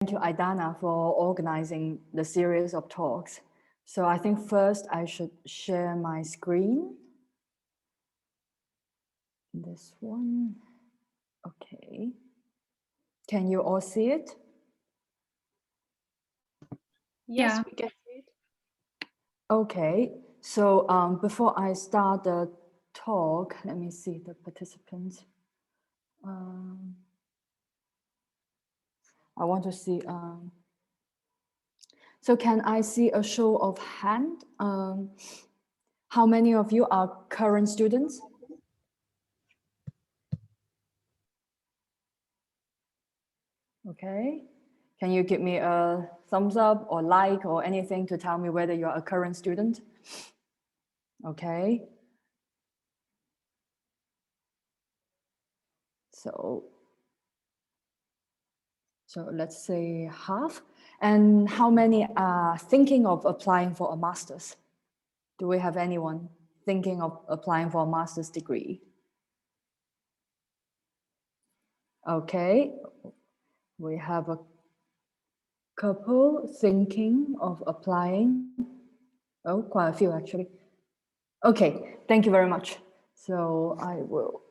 Thank you, Aidana, for organizing the series of talks. So I think first I should share my screen. This one. Okay. Can you all see it? Yes, we can see it. Okay. So before I start the talk, let me see the participants. I want to see. So can I see a show of hand? How many of you are current students? Okay. Can you give me a thumbs up or like or anything to tell me whether you're a current student? Okay. So let's say half. And how many are thinking of applying for a master's? Do we have anyone thinking of applying for a master's degree? Okay. We have a couple thinking of applying. Oh, quite a few actually. Okay, thank you very much. So I will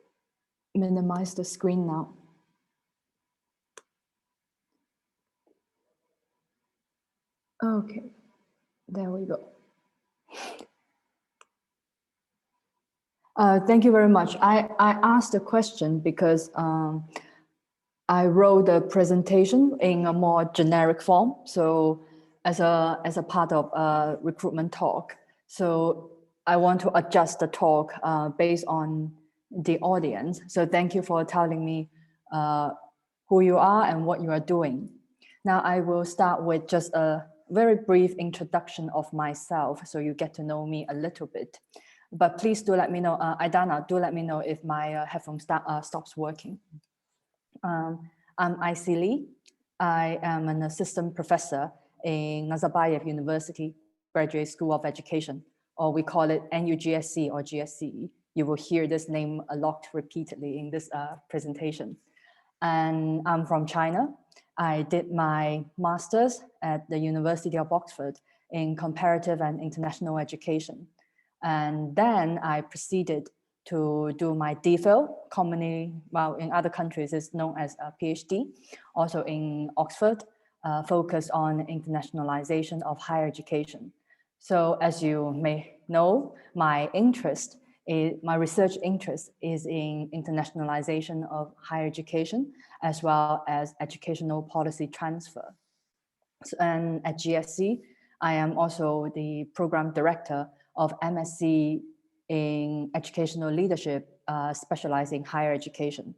minimize the screen now. Okay, there we go. Thank you very much. I asked the question because I wrote the presentation in a more generic form. So as a part of a recruitment talk. So I want to adjust the talk based on the audience. So thank you for telling me who you are and what you are doing. Now I will start with just a very brief introduction of myself so you get to know me a little bit. But please do let me know, Aidana, do let me know if my headphone stops working. I'm Aisi. I am an assistant professor in Nazarbayev University Graduate School of Education, or we call it NUGSC or GSC. You will hear this name a lot repeatedly in this presentation. And I'm from China. I did my master's at the University of Oxford in comparative and international education. And then I proceeded to do my DPhil, commonly, well, in other countries it's known as a PhD, also in Oxford, focused on internationalization of higher education. So as you may know, my research interest is in internationalization of higher education, as well as educational policy transfer. And at GSC, I am also the program director of MSc in educational leadership, specializing higher education.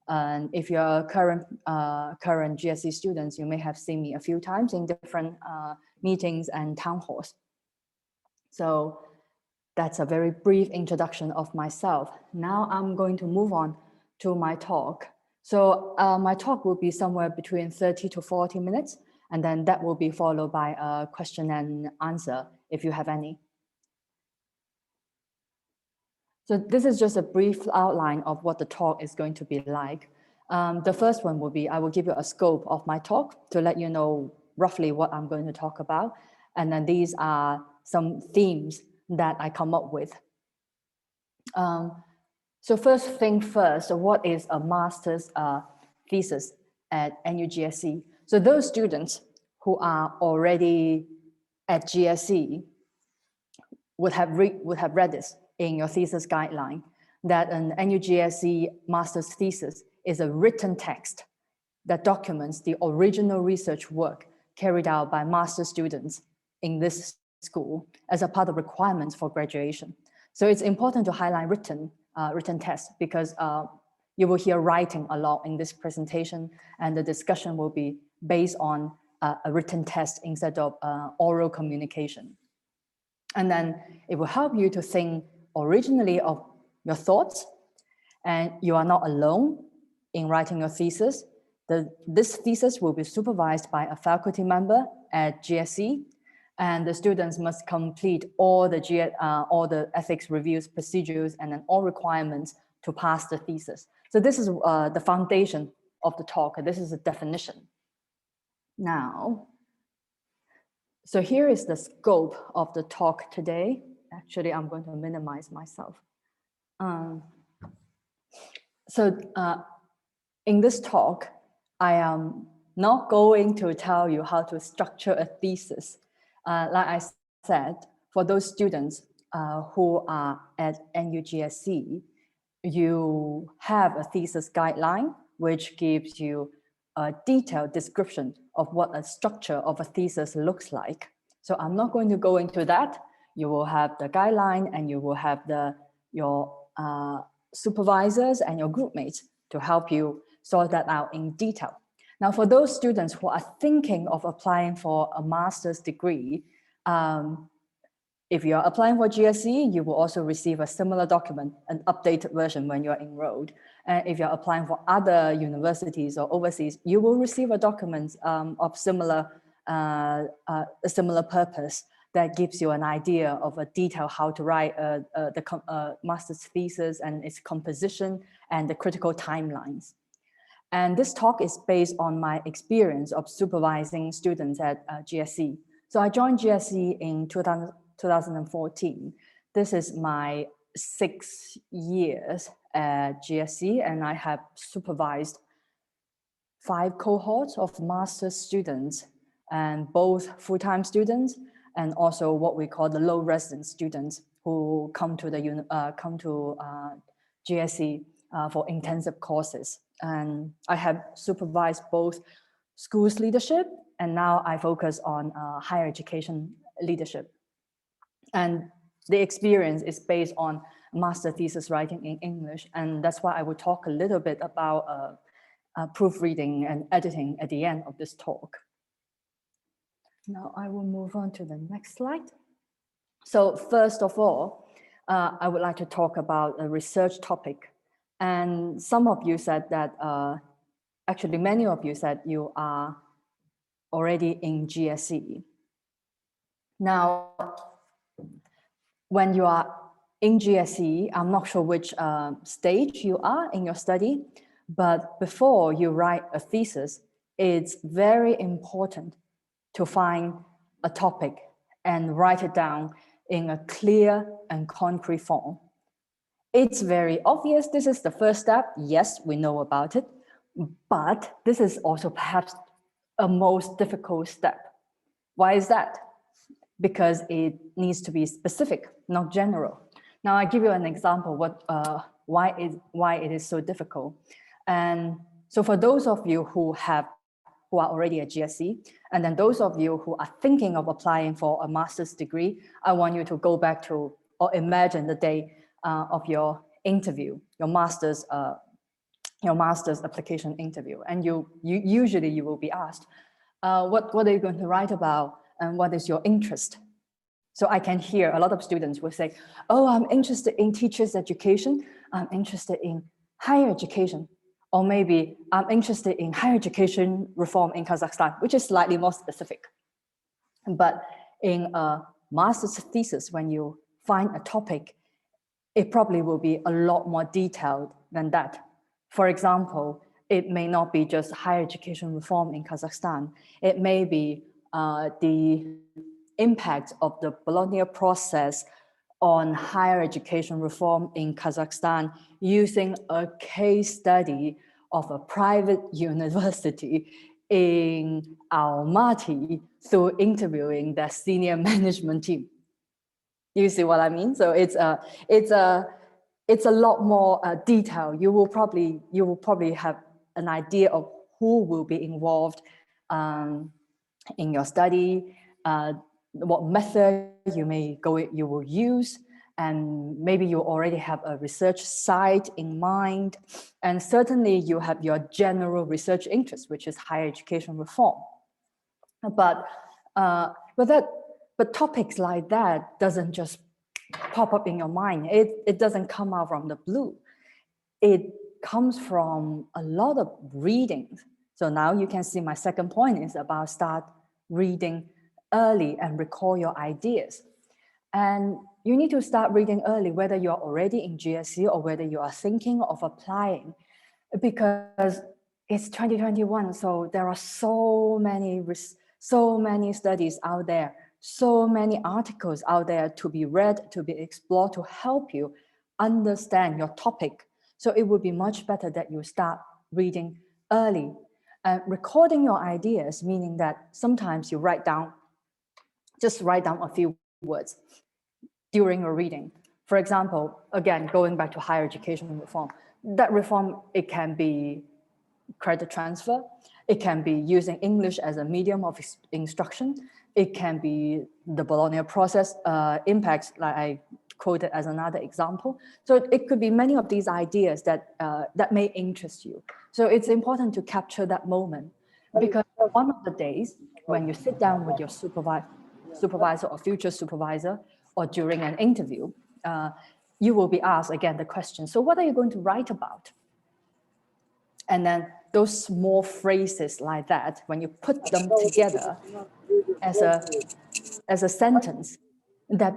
And if you're current GSC students, you may have seen me a few times in different meetings and town halls. So that's a very brief introduction of myself. Now I'm going to move on to my talk. So my talk will be somewhere between 30 to 40 minutes, and then that will be followed by a question and answer if you have any. So this is just a brief outline of what the talk is going to be like. The first one will be, I will give you a scope of my talk to let you know roughly what I'm going to talk about. And then these are some themes that I come up with. So first thing first, what is a master's thesis at NUGSC? So those students who are already at GSC would have read this in your thesis guideline, that an NUGSC master's thesis is a written text that documents the original research work carried out by master students in this school as a part of requirements for graduation. So it's important to highlight written text because you will hear writing a lot in this presentation, and the discussion will be based on a written test instead of oral communication. And then it will help you to think originally of your thoughts, and you are not alone in writing your thesis. This thesis will be supervised by a faculty member at GSC, and the students must complete all the ethics reviews, procedures, and then all requirements to pass the thesis. So this is the foundation of the talk. This is a definition. Now, so here is the scope of the talk today. Actually, I'm going to minimize myself. In this talk, I am not going to tell you how to structure a thesis. Like I said, for those students who are at NUGSC, you have a thesis guideline, which gives you a detailed description of what a structure of a thesis looks like. So I'm not going to go into that. You will have the guideline and you will have your supervisors and your group mates to help you sort that out in detail. Now, for those students who are thinking of applying for a master's degree, if you're applying for GSE, you will also receive a similar document, an updated version when you're enrolled. And if you're applying for other universities or overseas, you will receive a document of a similar purpose that gives you an idea of a detail how to write the master's thesis and its composition and the critical timelines. And this talk is based on my experience of supervising students at GSE. So I joined GSE in 2014. This is my 6 years at GSE, and I have supervised 5 cohorts of master's students, and both full-time students and also what we call the low residence students who come to GSE for intensive courses. And I have supervised both schools leadership, and now I focus on higher education leadership. And the experience is based on master thesis writing in English, and that's why I will talk a little bit about proofreading and editing at the end of this talk. Now I will move on to the next slide. So first of all, I would like to talk about a research topic. And some of you said that, actually many of you said you are already in GSE. Now, when you are in GSE, I'm not sure which stage you are in your study, but before you write a thesis, it's very important to find a topic and write it down in a clear and concrete form. It's very obvious this is the first step. Yes, we know about it, but this is also perhaps a most difficult step. Why is that? Because it needs to be specific, not general. Now I give you an example why it is so difficult. And so for those of you who are already at GSE, and then those of you who are thinking of applying for a master's degree, I want you to go back to or imagine the day of your interview, your master's application interview, and you usually will be asked, what are you going to write about, and what is your interest? So I can hear a lot of students will say, oh, I'm interested in teachers' education, I'm interested in higher education, or maybe I'm interested in higher education reform in Kazakhstan, which is slightly more specific. But in a master's thesis, when you find a topic, it probably will be a lot more detailed than that. For example, it may not be just higher education reform in Kazakhstan. It may be the impact of the Bologna process on higher education reform in Kazakhstan using a case study of a private university in Almaty through interviewing their senior management team. You see what I mean? So it's a lot more detailed. You will probably have an idea of who will be involved in your study, what method you will use, and maybe you already have a research site in mind, and certainly you have your general research interest, which is higher education reform. But topics like that doesn't just pop up in your mind. It doesn't come out from the blue. It comes from a lot of reading. So now you can see my second point is about start reading early and recall your ideas. And you need to start reading early, whether you're already in GSE or whether you are thinking of applying, because it's 2021, so there are so many studies out there, so many articles out there to be read, to be explored, to help you understand your topic. So it would be much better that you start reading early. Recording your ideas, meaning that sometimes you just write down a few words during your reading. For example, again, going back to higher education reform, that reform, it can be credit transfer, it can be using English as a medium of instruction, it can be the Bologna process impacts, like I quoted as another example. So it could be many of these ideas that may interest you. So it's important to capture that moment, because one of the days when you sit down with your supervisor or future supervisor, or during an interview, you will be asked again the question, so what are you going to write about? And then those small phrases like that, when you put them together as a sentence, that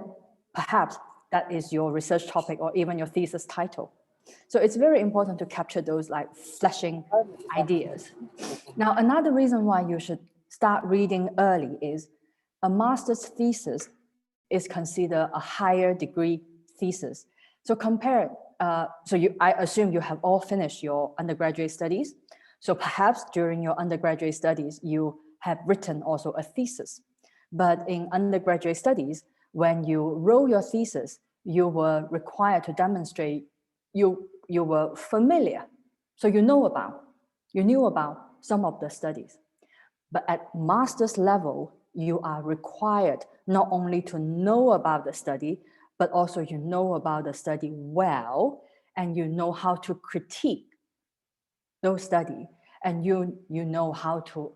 perhaps that is your research topic or even your thesis title. So it's very important to capture those like flashing ideas. Now, another reason why you should start reading early is a master's thesis is considered a higher degree thesis. So I assume you have all finished your undergraduate studies. So perhaps during your undergraduate studies, you have written also a thesis. But in undergraduate studies, when you wrote your thesis, you were required to demonstrate you were familiar. So you knew about some of the studies. But at master's level, you are required not only to know about the study, but also you know about the study well, and you know how to critique those studies, and you know how to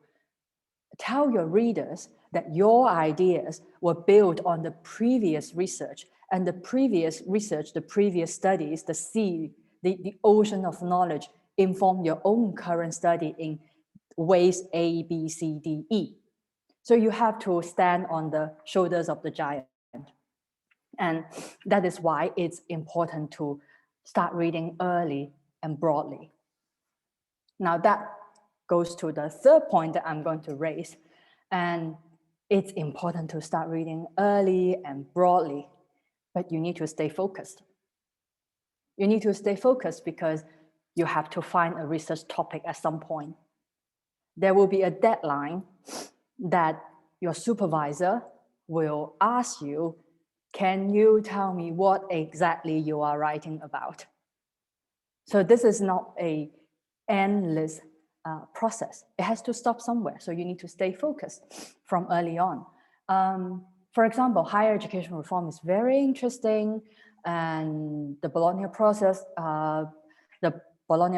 tell your readers that your ideas were built on the previous research, and the previous research, the previous studies, the sea, the ocean of knowledge inform your own current study in ways A, B, C, D, E. So you have to stand on the shoulders of the giant. And that is why it's important to start reading early and broadly. Now that goes to the third point that I'm going to raise. And it's important to start reading early and broadly, but you need to stay focused. You need to stay focused because you have to find a research topic at some point. There will be a deadline that your supervisor will ask you, can you tell me what exactly you are writing about? So this is not an endless process. It has to stop somewhere. So you need to stay focused from early on. For example, higher education reform is very interesting, and the Bologna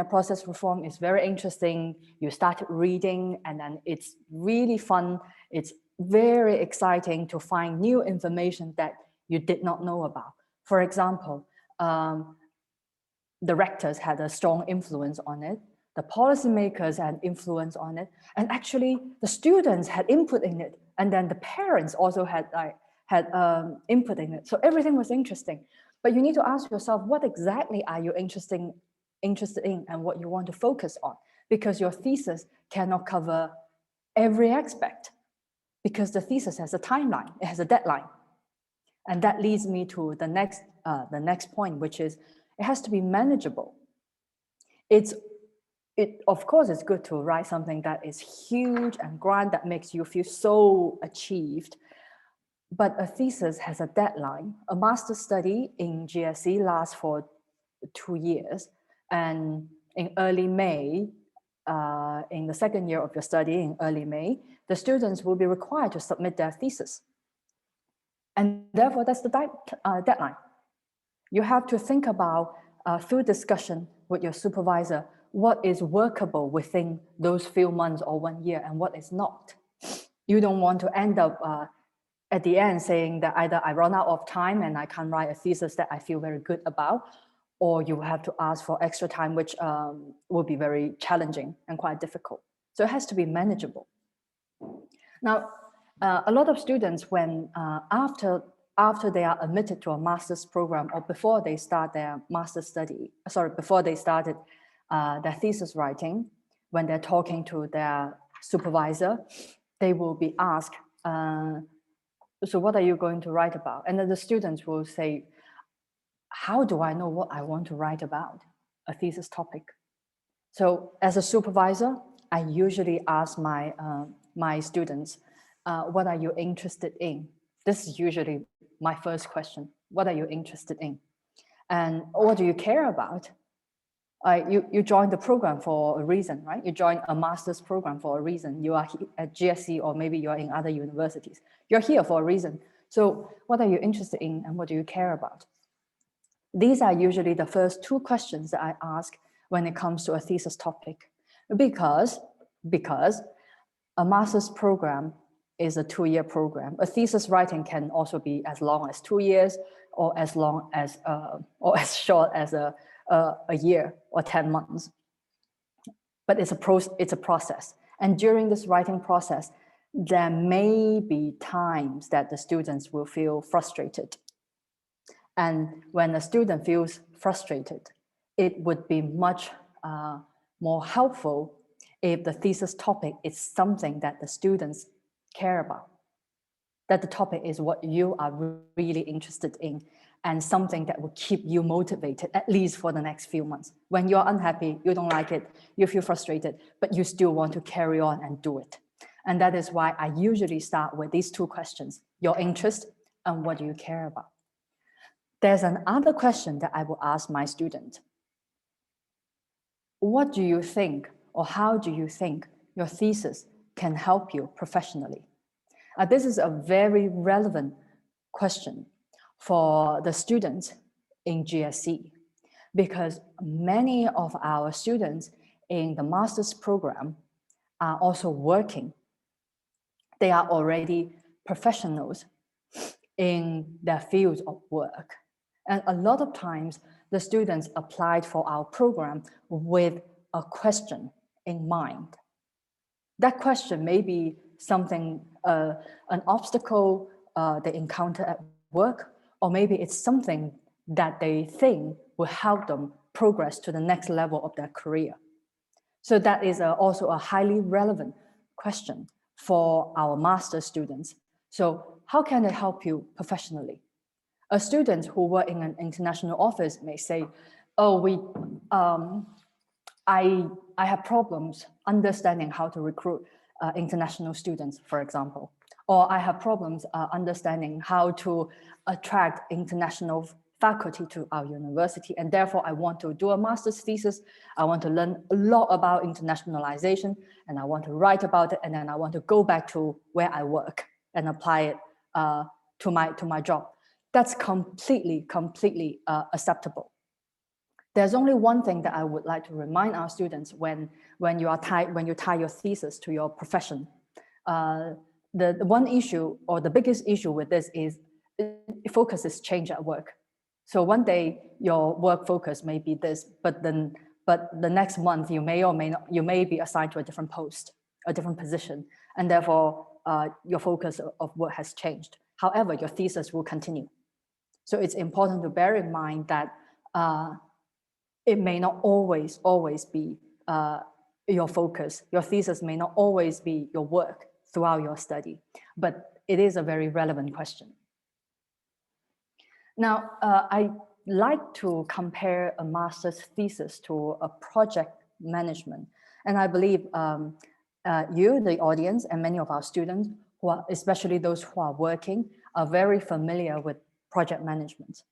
process reform is very interesting. You start reading, and then it's really fun. It's very exciting to find new information that you did not know about. For example, the rectors had a strong influence on it. The policymakers had influence on it, and actually the students had input in it, and then the parents also had input in it. So everything was interesting. But you need to ask yourself, what exactly are you interested in and what you want to focus on? Because your thesis cannot cover every aspect, because the thesis has a timeline, it has a deadline. And that leads me to the next point, which is it has to be manageable. Of course, it's good to write something that is huge and grand, that makes you feel so achieved. But a thesis has a deadline. A master's study in GSE lasts for 2 years. And in early May, in the second year of your study, in early May, the students will be required to submit their thesis. And therefore, that's the deadline. You have to think about, through discussion with your supervisor, what is workable within those few months or 1 year and what is not. You don't want to end up at the end saying that either I run out of time and I can't write a thesis that I feel very good about, or you have to ask for extra time, which will be very challenging and quite difficult. So it has to be manageable. Now, a lot of students, when after they are admitted to a master's program, or before they start their master's study, before they started their thesis writing, when they're talking to their supervisor, they will be asked, so what are you going to write about? And then the students will say, how do I know what I want to write about? A thesis topic. So as a supervisor, I usually ask my students, what are you interested in? This is usually my first question. What are you interested in? And what do you care about? You joined the program for a reason, right? You joined a master's program for a reason. You are at GSC, or maybe you're in other universities. You're here for a reason. So what are you interested in and what do you care about? These are usually the first two questions that I ask when it comes to a thesis topic, because a master's program is a 2-year program. A thesis writing can also be as long as 2 years, or as long as or as short as a year or 10 months. But it's a process. And during this writing process, there may be times that the students will feel frustrated. And when a student feels frustrated, it would be much more helpful if the thesis topic is something that the students care about, that the topic is what you are really interested in, and something that will keep you motivated, at least for the next few months. When you're unhappy, you don't like it, you feel frustrated, but you still want to carry on and do it. And that is why I usually start with these two questions: your interest and what do you care about. There's another question that I will ask my student. What do you think, or how do you think your thesis can help you professionally? This is a very relevant question for the students in GSC, because many of our students in the master's program are also working. They are already professionals in their fields of work. And a lot of times, the students applied for our program with a question in mind. That question may be something, an obstacle they encounter at work, or maybe it's something that they think will help them progress to the next level of their career. So that is also a highly relevant question for our master students. So how can it help you professionally? A student who work in an international office may say, oh, I have problems understanding how to recruit international students, for example. Or I have problems understanding how to attract international faculty to our university. And therefore, I want to do a master's thesis. I want to learn a lot about internationalization, and I want to write about it. And then I want to go back to where I work and apply it to my job. That's completely acceptable. There's only one thing that I would like to remind our students when you tie your thesis to your profession. The one issue, or the biggest issue with this, is focuses change at work. So one day your work focus may be this, but the next month you may or may not, you may be assigned to a different post, a different position, and therefore your focus of work has changed. However, your thesis will continue. So it's important to bear in mind that it may not always be your focus. Your thesis may not always be your work throughout your study, but it is a very relevant question. Now, I like to compare a master's thesis to a project management. And I believe you, the audience, and many of our students, who are, especially those who are working, are very familiar with project management.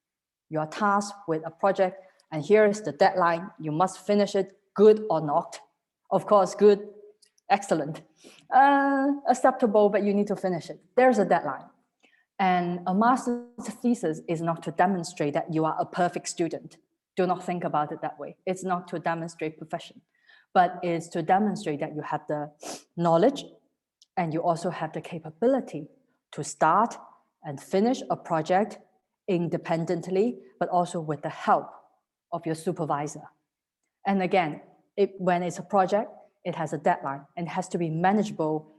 You are tasked with a project, and here is the deadline. You must finish it, good or not. Of course, good, excellent, acceptable, but you need to finish it. There's a deadline. And a master's thesis is not to demonstrate that you are a perfect student. Do not think about it that way. It's not to demonstrate perfection, but it's to demonstrate that you have the knowledge and you also have the capability to start and finish a project independently, but also with the help of your supervisor. And again, when it's a project, it has a deadline and has to be manageable.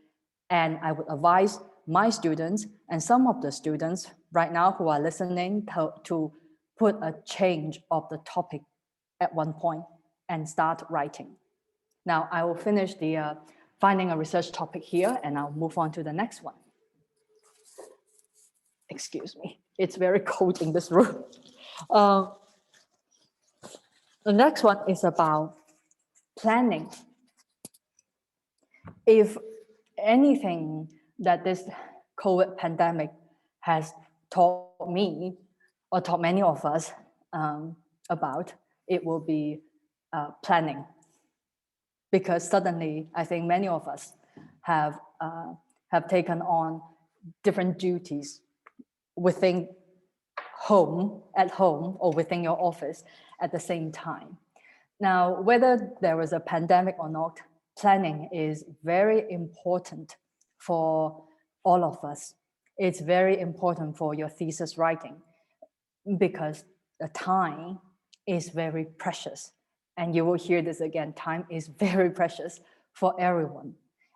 And I would advise my students and some of the students right now who are listening to put a change of the topic at one point and start writing. Now I will finish the finding a research topic here, and I'll move on to the next one. Excuse me, it's very cold in this room. The next one is about planning. If anything that this COVID pandemic has taught me or taught many of us about, it will be planning. Because suddenly, I think many of us have taken on different duties within at home, or within your office at the same time. Now, whether there is a pandemic or not, planning is very important for all of us. It's very important for your thesis writing, because the time is very precious. And you will hear this again, time is very precious for everyone.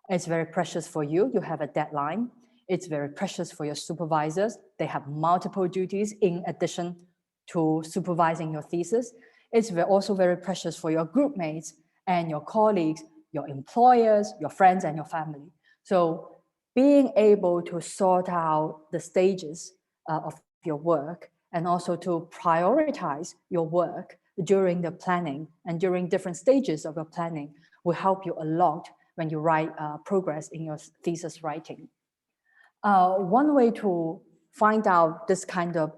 It's very precious for you, you have a deadline. It's very precious for your supervisors. They have multiple duties in addition to supervising your thesis. It's also very precious for your group mates and your colleagues, your employers, your friends, and your family. So being able to sort out the stages of your work, and also to prioritize your work during the planning and during different stages of your planning, will help you a lot when you write progress in your thesis writing. One way to find out this kind of,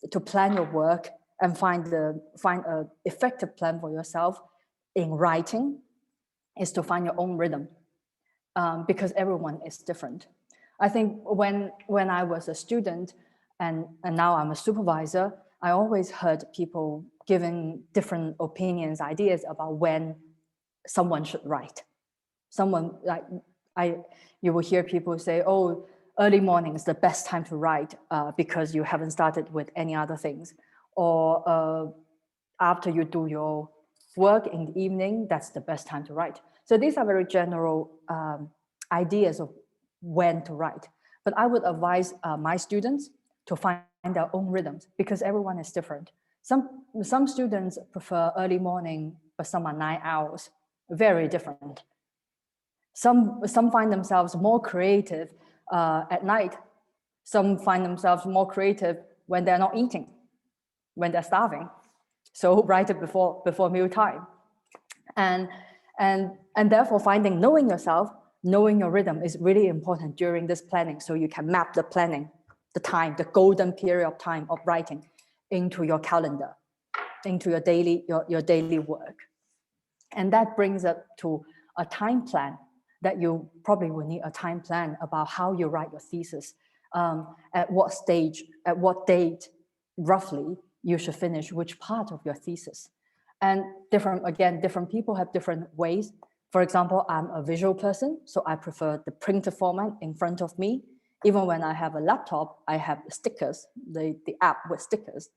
to plan your work and find an effective plan for yourself in writing, is to find your own rhythm, because everyone is different. I think when I was a student and now I'm a supervisor, I always heard people giving different opinions, ideas about when someone should write. You will hear people say, oh, early morning is the best time to write because you haven't started with any other things. Or after you do your work in the evening, that's the best time to write. So these are very general ideas of when to write. But I would advise my students to find their own rhythms, because everyone is different. Some students prefer early morning, but some are 9 hours, very different. Some find themselves more creative at night. Some find themselves more creative when they're not eating, when they're starving. So write it before mealtime. And therefore knowing yourself, knowing your rhythm is really important during this planning, so you can map the planning, the time, the golden period of time of writing into your calendar, into your daily work. And that brings us to a time plan, that you probably will need a time plan about how you write your thesis, at what stage, at what date, roughly, you should finish which part of your thesis. And different people have different ways. For example, I'm a visual person, so I prefer the printed format in front of me. Even when I have a laptop, I have stickers, the app with stickers,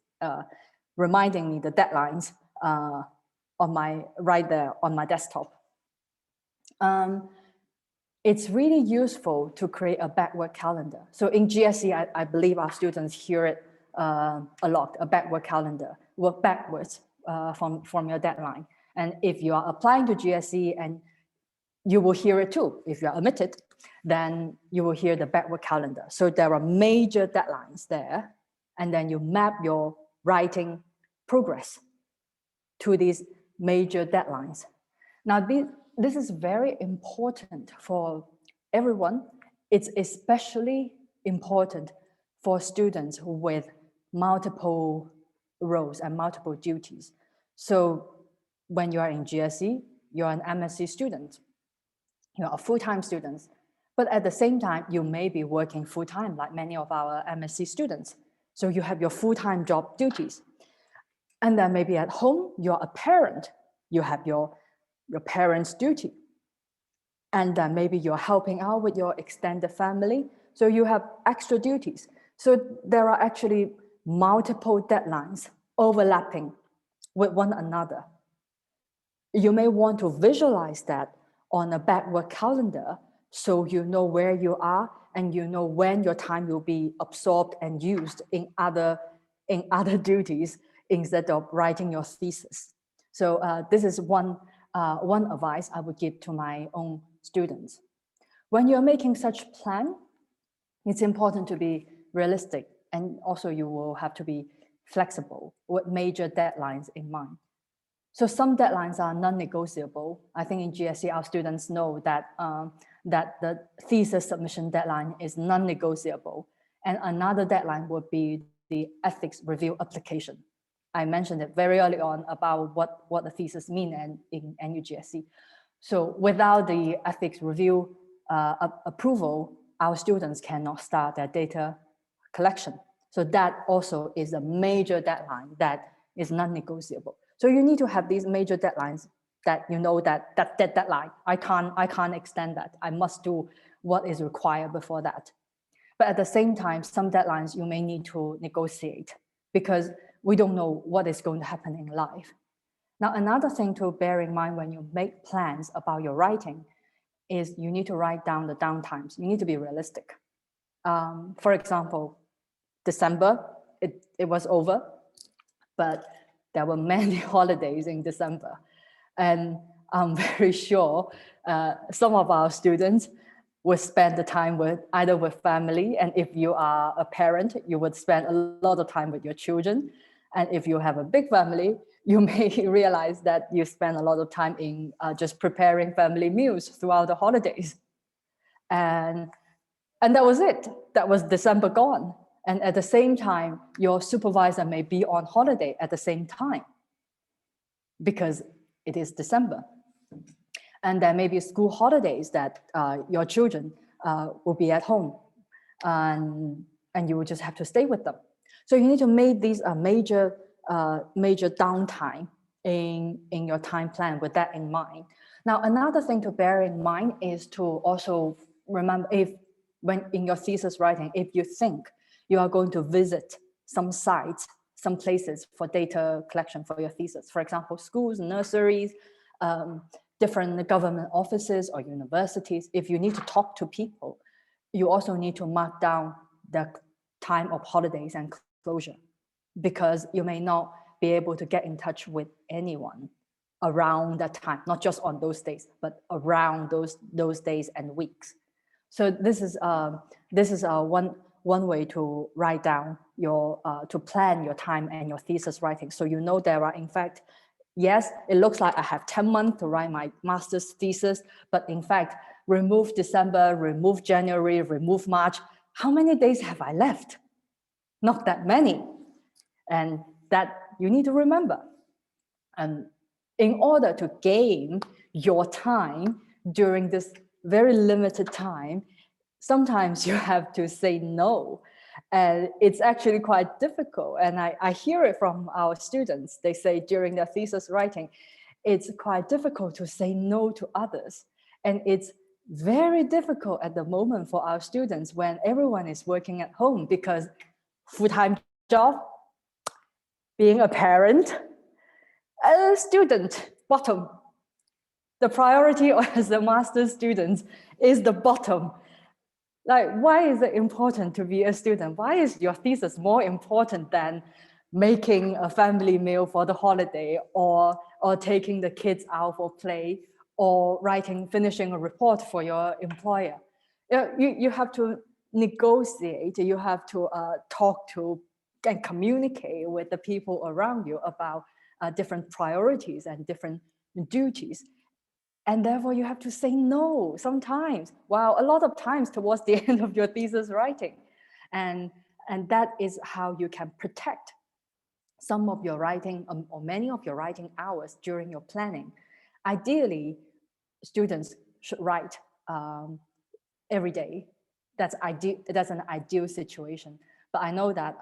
reminding me the deadlines right there on my desktop. It's really useful to create a backward calendar. So in GSE, I believe our students hear it a lot, a backward calendar, work backwards from your deadline. And if you are applying to GSE, and you will hear it too, if you are admitted, then you will hear the backward calendar. So there are major deadlines there, and then you map your writing progress to these major deadlines. Now, this is very important for everyone. It's especially important for students with multiple roles and multiple duties. So when you are in GSE, you're an MSc student, you're a full-time student, but at the same time, you may be working full-time like many of our MSc students. So you have your full-time job duties. And then maybe at home, you're a parent, you have your parents' duty. And then maybe you're helping out with your extended family, so you have extra duties. So there are actually multiple deadlines overlapping with one another. You may want to visualize that on a backward calendar, so you know where you are and you know when your time will be absorbed and used in other duties instead of writing your thesis. So this is one one advice I would give to my own students. When you're making such plan, it's important to be realistic, and also you will have to be flexible with major deadlines in mind. So some deadlines are non-negotiable. I think in GSE, our students know that, that the thesis submission deadline is non-negotiable. And another deadline would be the ethics review application. I mentioned it very early on about what the thesis mean in NUGSE. So without the ethics review approval, our students cannot start their data collection. So that also is a major deadline that is non-negotiable. So you need to have these major deadlines that you know that deadline, I can't extend that. I must do what is required before that. But at the same time, some deadlines you may need to negotiate because we don't know what is going to happen in life. Now, another thing to bear in mind when you make plans about your writing is you need to write down the downtimes. You need to be realistic. For example, December, it was over, but there were many holidays in December. And I'm very sure some of our students would spend the time with either with family, and if you are a parent, you would spend a lot of time with your children. And if you have a big family, you may realize that you spend a lot of time in just preparing family meals throughout the holidays. And that was it. That was December gone. And at the same time, your supervisor may be on holiday at the same time because it is December. And there may be school holidays that your children will be at home and you will just have to stay with them. So you need to make these major downtime in your time plan with that in mind. Now, another thing to bear in mind is to also remember when in your thesis writing, if you think you are going to visit some sites, some places for data collection for your thesis, for example, schools, nurseries, different government offices or universities, if you need to talk to people, you also need to mark down the time of holidays and closure, because you may not be able to get in touch with anyone around that time, not just on those days, but around those days and weeks. So this is one way to write down your, to plan your time and your thesis writing. So you know there are, in fact, yes, it looks like I have 10 months to write my master's thesis, but in fact, remove December, remove January, remove March. How many days have I left? Not that many. And that you need to remember. And in order to gain your time during this very limited time, sometimes you have to say no. And it's actually quite difficult. And I hear it from our students. They say during their thesis writing, it's quite difficult to say no to others. And it's very difficult at the moment for our students when everyone is working at home, because full-time job, being a parent, a student, bottom. The priority as a master's student is the bottom. Like, why is it important to be a student? Why is your thesis more important than making a family meal for the holiday, or taking the kids out for play, or finishing a report for your employer? You have to negotiate, you have to talk to and communicate with the people around you about different priorities and different duties. And therefore you have to say no sometimes, well, a lot of times towards the end of your thesis writing. And that is how you can protect some of your writing or many of your writing hours during your planning. Ideally, students should write every day. That's an ideal situation. But I know that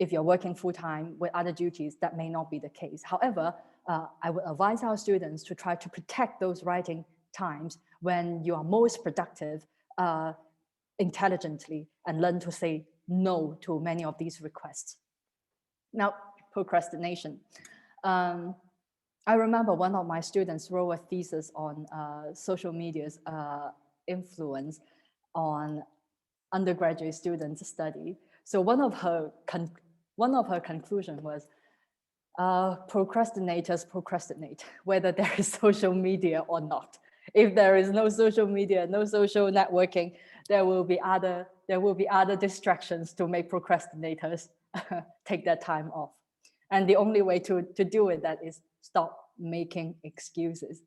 if you're working full-time with other duties, that may not be the case. However, I would advise our students to try to protect those writing times when you are most productive intelligently, and learn to say no to many of these requests. Now, procrastination. I remember one of my students wrote a thesis on social media's influence on undergraduate students' study. So one of her conclusions was, procrastinators procrastinate, whether there is social media or not. If there is no social media, no social networking, there will be other distractions to make procrastinators take their time off. And the only way to deal with that is stop making excuses.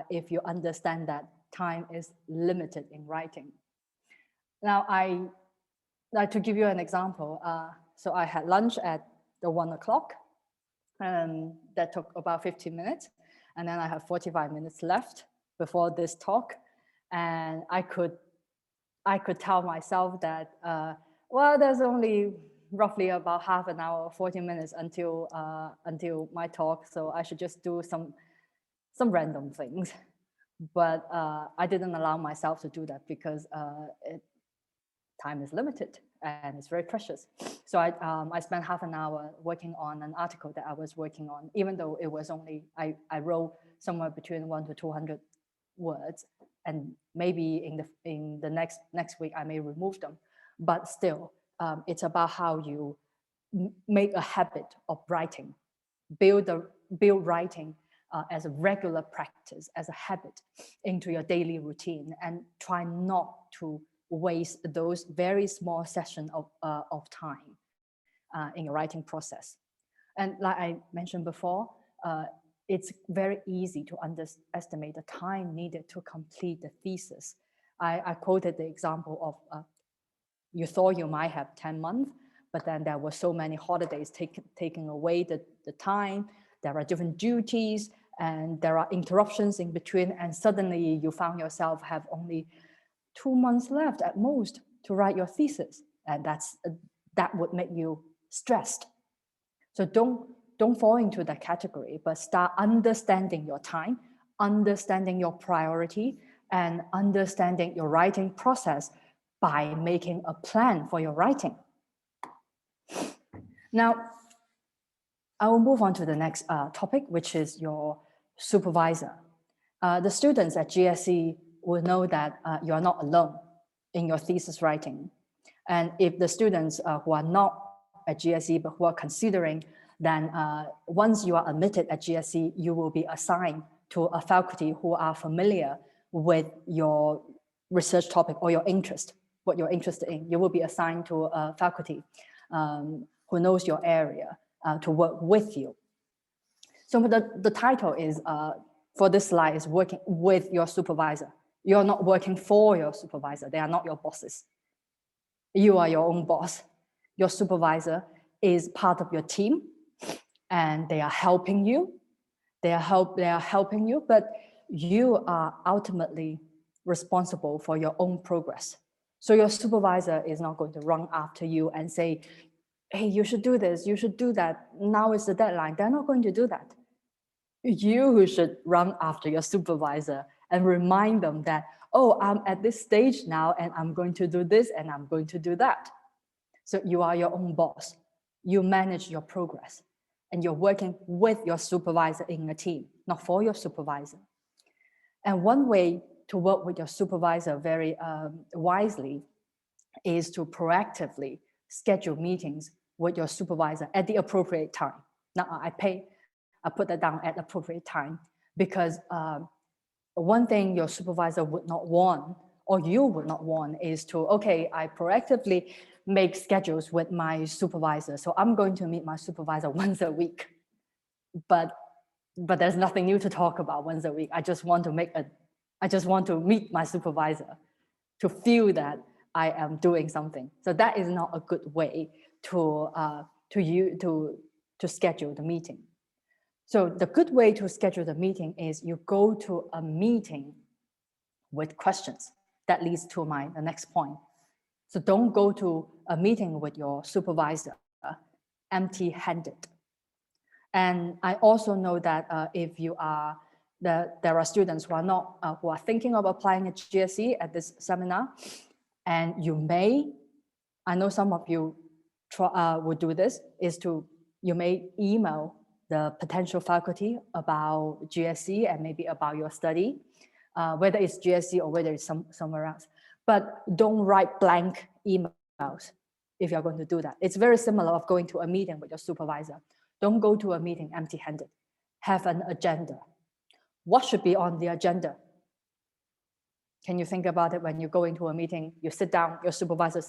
If you understand that time is limited in writing. Now, to give you an example, so I had lunch at the 1 o'clock, and that took about 15 minutes. And then I have 45 minutes left before this talk. And I could tell myself that, well, there's only roughly about half an hour, 40 minutes until my talk. So I should just do some random things. But I didn't allow myself to do that because time is limited and it's very precious. So I spent half an hour working on an article that I was working on, even though it was only, I wrote somewhere between 100 to 200 words, and maybe in the next week I may remove them. But still, it's about how you make a habit of writing, build writing as a regular practice, as a habit into your daily routine, and try not to waste those very small sessions of time in your writing process. And like I mentioned before, it's very easy to underestimate the time needed to complete the thesis. I quoted the example of you thought you might have 10 months, but then there were so many holidays taking away the time. There are different duties and there are interruptions in between, and suddenly you found yourself have only 2 months left at most to write your thesis, and that would make you stressed. So don't fall into that category, but start understanding your time, understanding your priority, and understanding your writing process by making a plan for your writing. Now, I will move on to the next topic, which is your supervisor. The students at GSE will know that you are not alone in your thesis writing. And if the students who are not at GSE but who are considering, then once you are admitted at GSE, you will be assigned to a faculty who are familiar with your research topic or your interest, what you're interested in. You will be assigned to a faculty who knows your area to work with you. So the title is, for this slide, is working with your supervisor. You're not working for your supervisor. They are not your bosses. You are your own boss. Your supervisor is part of your team, and they are helping you. They are helping you, but you are ultimately responsible for your own progress. So your supervisor is not going to run after you and say, hey, you should do this, you should do that. Now is the deadline. They're not going to do that. You should run after your supervisor and remind them that, oh, I'm at this stage now and I'm going to do this and I'm going to do that. So you are your own boss. You manage your progress and you're working with your supervisor in a team, not for your supervisor. And one way to work with your supervisor very wisely is to proactively schedule meetings with your supervisor at the appropriate time. Now I put that down at appropriate time because one thing your supervisor would not want, or you would not want, is to, okay, I proactively make schedules with my supervisor. So I'm going to meet my supervisor once a week, but there's nothing new to talk about once a week. I just want to meet my supervisor to feel that I am doing something. So that is not a good way to schedule the meeting. So the good way to schedule the meeting is you go to a meeting with questions. That leads to the next point. So don't go to a meeting with your supervisor empty-handed. And I also know that if you are, there are students who are thinking of applying at GSE at this seminar, and I know some of you would do this, you may email the potential faculty about GSE and maybe about your study, whether it's GSE or whether it's somewhere else. But don't write blank emails if you're going to do that. It's very similar of going to a meeting with your supervisor. Don't go to a meeting empty-handed. Have an agenda. What should be on the agenda? Can you think about it when you go into a meeting, you sit down, your supervisor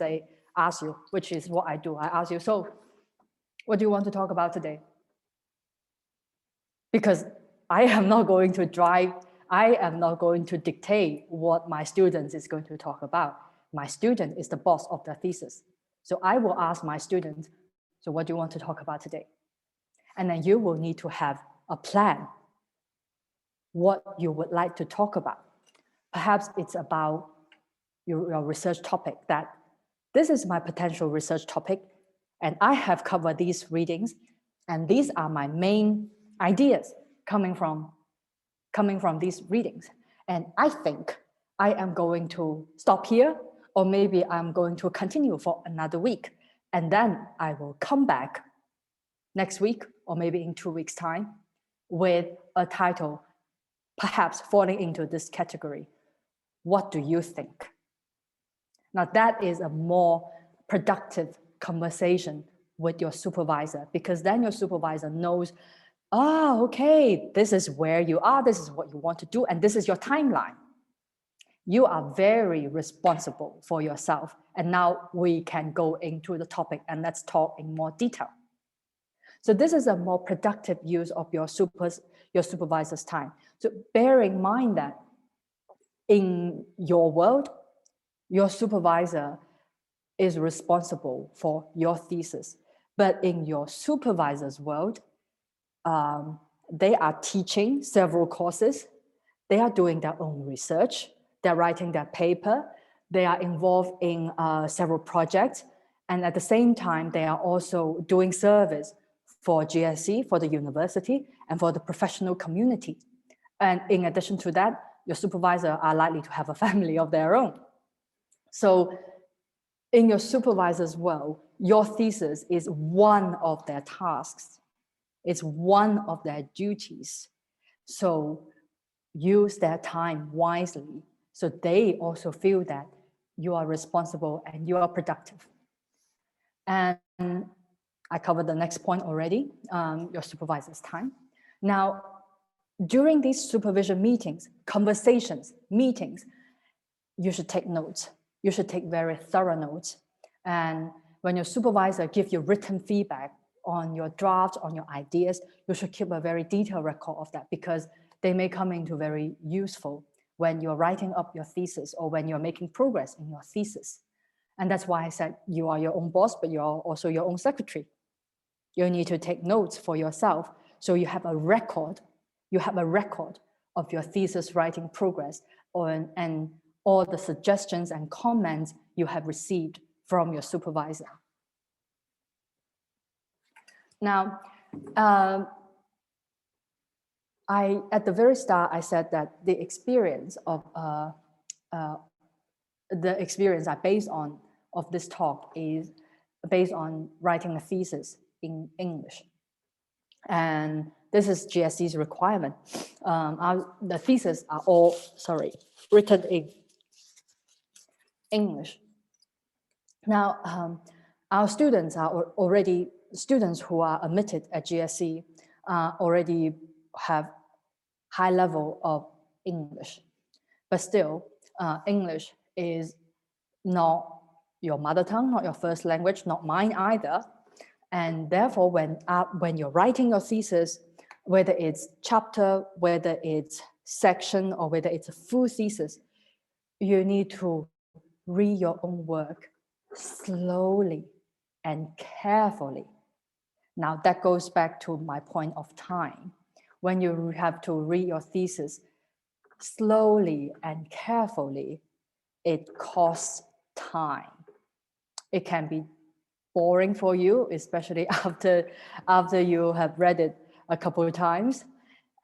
asks you, which is what I do. I ask you, so what do you want to talk about today? Because I am not going to dictate what my students is going to talk about. My student is the boss of the thesis. So I will ask my students, so what do you want to talk about today? And then you will need to have a plan, what you would like to talk about. Perhaps it's about your research topic, that this is my potential research topic, and I have covered these readings, and these are my main ideas coming from these readings. And I think I am going to stop here, or maybe I'm going to continue for another week, and then I will come back next week, or maybe in 2 weeks' time, with a title perhaps falling into this category. What do you think? Now that is a more productive conversation with your supervisor, because then your supervisor knows, oh, okay, this is where you are, this is what you want to do, and this is your timeline. You are very responsible for yourself. And now we can go into the topic and let's talk in more detail. So this is a more productive use of your supervisor's time. So bear in mind that in your world, your supervisor is responsible for your thesis. But in your supervisor's world, they are teaching several courses. They are doing their own research. They're writing their paper. They are involved in several projects. And at the same time, they are also doing service for GSE, for the university, and for the professional community. And in addition to that, your supervisor are likely to have a family of their own. So in your supervisor's world, your thesis is one of their tasks. It's one of their duties. So use their time wisely, so they also feel that you are responsible and you are productive. And I covered the next point already, your supervisor's time. Now, during these supervision meetings, conversations, meetings, you should take notes. You should take very thorough notes. And when your supervisor gives you written feedback on your drafts, on your ideas, you should keep a very detailed record of that, because they may come into very useful when you're writing up your thesis or when you're making progress in your thesis. And that's why I said you are your own boss, but you're also your own secretary. You need to take notes for yourself, so you have a record. You have a record of your thesis writing progress, and all the suggestions and comments you have received from your supervisor. Now, at the very start, I said that the experience I based on of this talk is based on writing a thesis in English. And this is GSE's requirement. The theses are all, written in English. Now, our students are already, students who are admitted at GSE already have high level of English, but still English is not your mother tongue, not your first language, not mine either. And therefore, when you're writing your thesis, whether it's chapter, whether it's section, or whether it's a full thesis, you need to read your own work slowly and carefully. Now that goes back to my point of time. When you have to read your thesis slowly and carefully, it costs time. It can be boring for you, especially after you have read it a couple of times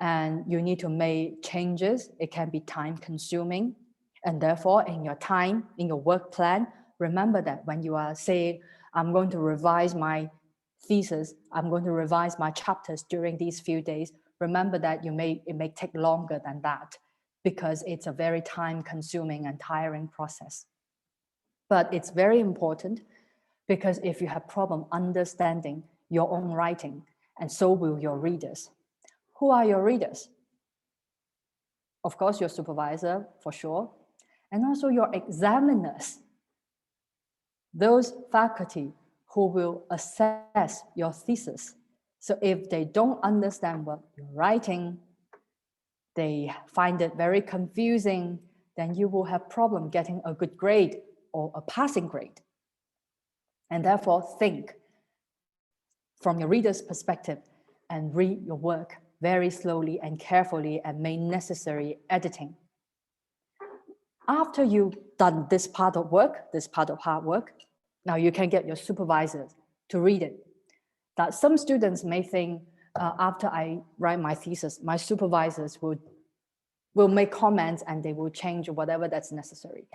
and you need to make changes. It can be time consuming. And therefore, in your work plan, remember that when you are saying, I'm going to revise my thesis, I'm going to revise my chapters during these few days, remember that it may take longer than that, because it's a very time consuming and tiring process. But it's very important, because if you have problem understanding your own writing and so will your readers. Who are your readers? Of course, your supervisor, for sure, and also your examiners, those faculty who will assess your thesis. So if they don't understand what you're writing, they find it very confusing, then you will have problem getting a good grade or a passing grade. And therefore, think from your reader's perspective and read your work very slowly and carefully and make necessary editing. After you've done this part of work, this part of hard work, now you can get your supervisors to read it. That some students may think, after I write my thesis, my supervisors will make comments and they will change whatever that's necessary.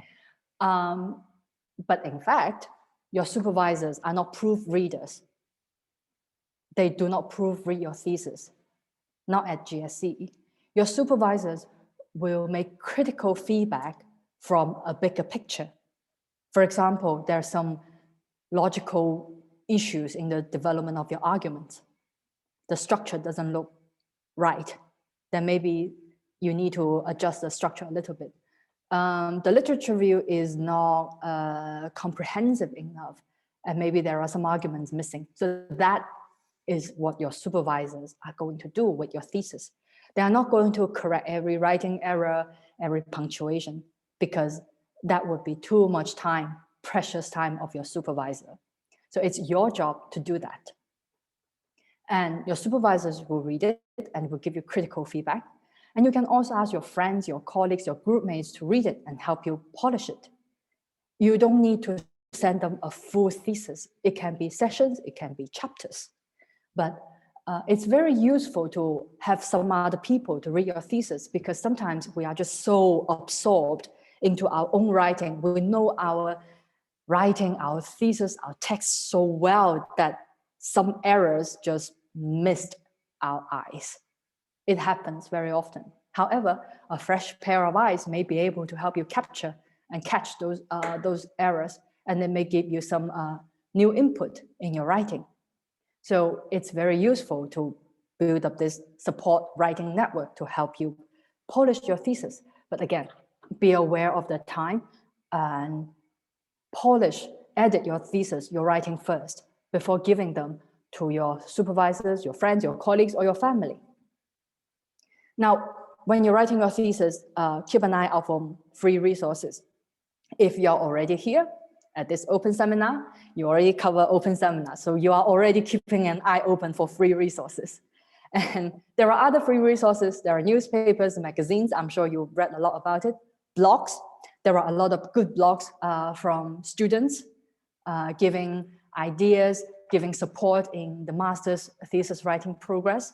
But in fact, your supervisors are not proofreaders. They do not proofread your thesis, not at GSC. Your supervisors will make critical feedback from a bigger picture. For example, there are some logical issues in the development of your argument. The structure doesn't look right. Then maybe you need to adjust the structure a little bit. The literature review is not comprehensive enough, and maybe there are some arguments missing. So that is what your supervisors are going to do with your thesis. They are not going to correct every writing error, every punctuation, because that would be too much time, precious time of your supervisor. So it's your job to do that. And your supervisors will read it and will give you critical feedback. And you can also ask your friends, your colleagues, your group mates to read it and help you polish it. You don't need to send them a full thesis. It can be sessions, it can be chapters. But it's very useful to have some other people to read your thesis, because sometimes we are just so absorbed into our own writing. We know our writing, our thesis, our text so well that some errors just missed our eyes. It happens very often. However, a fresh pair of eyes may be able to help you capture and catch those errors, and they may give you some new input in your writing. So it's very useful to build up this support writing network to help you polish your thesis. But again, be aware of the time and polish, edit your thesis, your writing first, before giving them to your supervisors, your friends, your colleagues, or your family. Now, when you're writing your thesis, keep an eye out for free resources. If you're already here at this open seminar, you already cover open seminar, so you are already keeping an eye open for free resources. And there are other free resources. There are newspapers, magazines. I'm sure you've read a lot about it. Blogs. There are a lot of good blogs from students giving ideas, giving support in the master's thesis writing progress.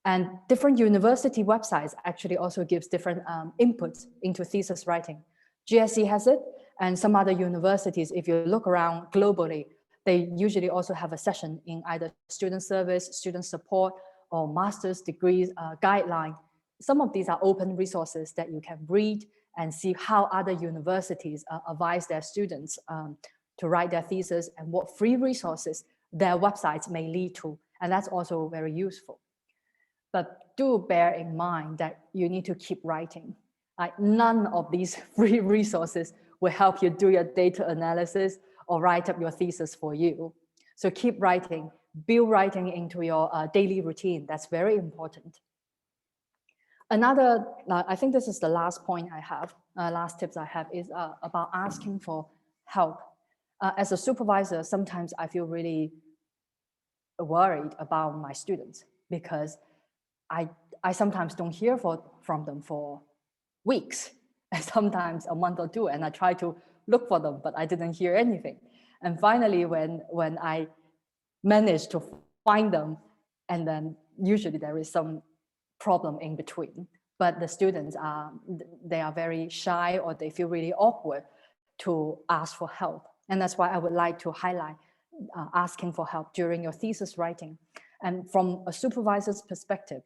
And different university websites actually also gives different inputs into thesis writing. GSC has it, and some other universities, if you look around globally, they usually also have a session in either student service, student support, or master's degrees guideline. Some of these are open resources that you can read and see how other universities advise their students to write their thesis and what free resources their websites may lead to. And that's also very useful. But do bear in mind that you need to keep writing. Like, none of these free resources will help you do your data analysis or write up your thesis for you. So keep writing, build writing into your daily routine. That's very important. Another, I think this is the last point I have, last tips I have is about asking for help. As a supervisor, sometimes I feel really worried about my students because I sometimes don't hear from them for weeks, and sometimes a month or two, and I try to look for them, but I didn't hear anything. And finally, when I managed to find them, and then usually there is some problem in between, but the students they are very shy or they feel really awkward to ask for help. And that's why I would like to highlight asking for help during your thesis writing. And from a supervisor's perspective,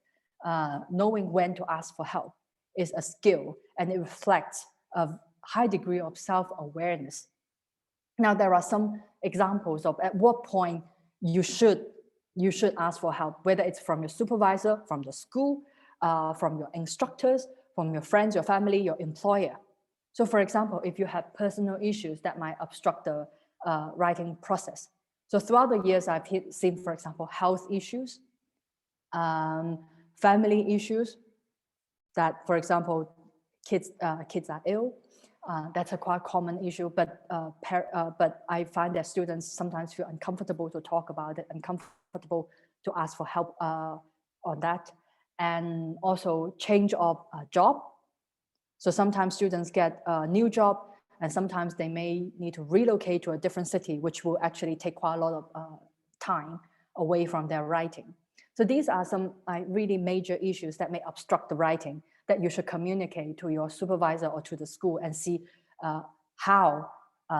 knowing when to ask for help is a skill, and it reflects a high degree of self-awareness. Now, there are some examples of at what point you should you should ask for help, whether it's from your supervisor, from the school, from your instructors, from your friends, your family, your employer. So for example, if you have personal issues that might obstruct the writing process. So throughout the years, I've seen, for example, health issues, family issues, that, for example, kids are ill. That's a quite common issue, but I find that students sometimes feel uncomfortable to talk about it, uncomfortable to ask for help on that. And also change of job. So sometimes students get a new job, and sometimes they may need to relocate to a different city, which will actually take quite a lot of time away from their writing. So these are some really major issues that may obstruct the writing that you should communicate to your supervisor or to the school and see how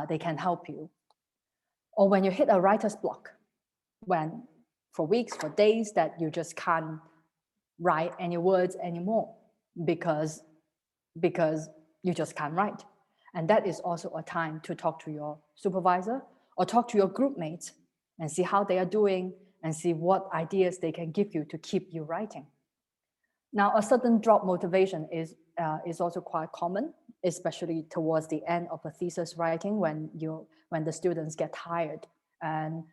they can help you. Or when you hit a writer's block, when for weeks, for days, that you just can't write any words anymore because you just can't write. And that is also a time to talk to your supervisor or talk to your group mates and see how they are doing and see what ideas they can give you to keep you writing. Now, a sudden drop motivation is also quite common, especially towards the end of a thesis writing when the students get tired and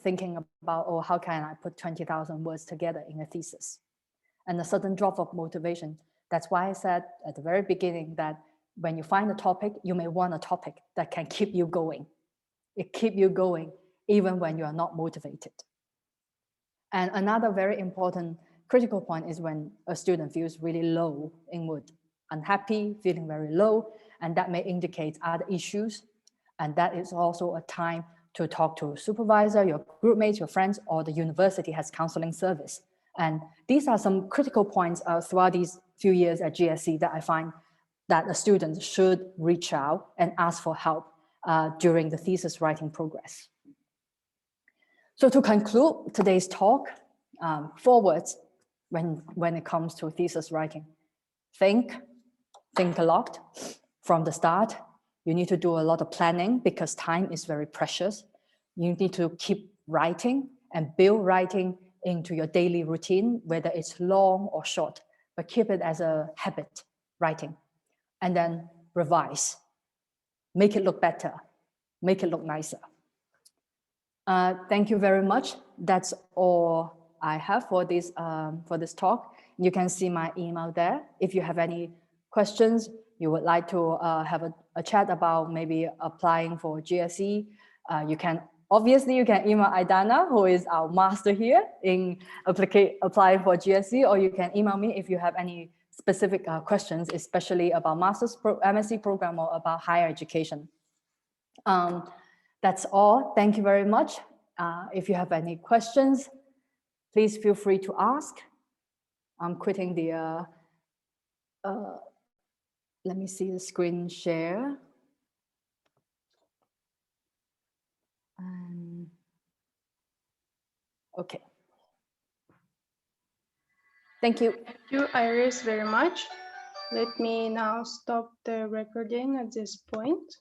thinking about, oh, how can I put 20,000 words together in a thesis? And a sudden drop of motivation. That's why I said at the very beginning that when you find a topic, you may want a topic that can keep you going. It keeps you going even when you are not motivated. And another very important critical point is when a student feels really low in mood, unhappy, feeling very low, and that may indicate other issues. And that is also a time to talk to a supervisor, your group mates, your friends, or the university has counseling service. And these are some critical points throughout these few years at GSC that I find that a student should reach out and ask for help during the thesis writing progress. So to conclude today's talk, 4 words when it comes to thesis writing. Think a lot from the start. You need to do a lot of planning because time is very precious. You need to keep writing and build writing into your daily routine, whether it's long or short, but keep it as a habit, writing. And then revise. Make it look better. Make it look nicer. Thank you very much. That's all I have for this talk. You can see my email there. If you have any questions, you would like to have a chat about maybe applying for GSE, you can email Aidana, who is our master here in applying for GSE, or you can email me if you have any specific questions, especially about MSc program or about higher education. That's all. Thank you very much. If you have any questions, please feel free to ask. I'm quitting the, let me see the screen share. Okay. Thank you. Thank you, Iris, very much. Let me now stop the recording at this point.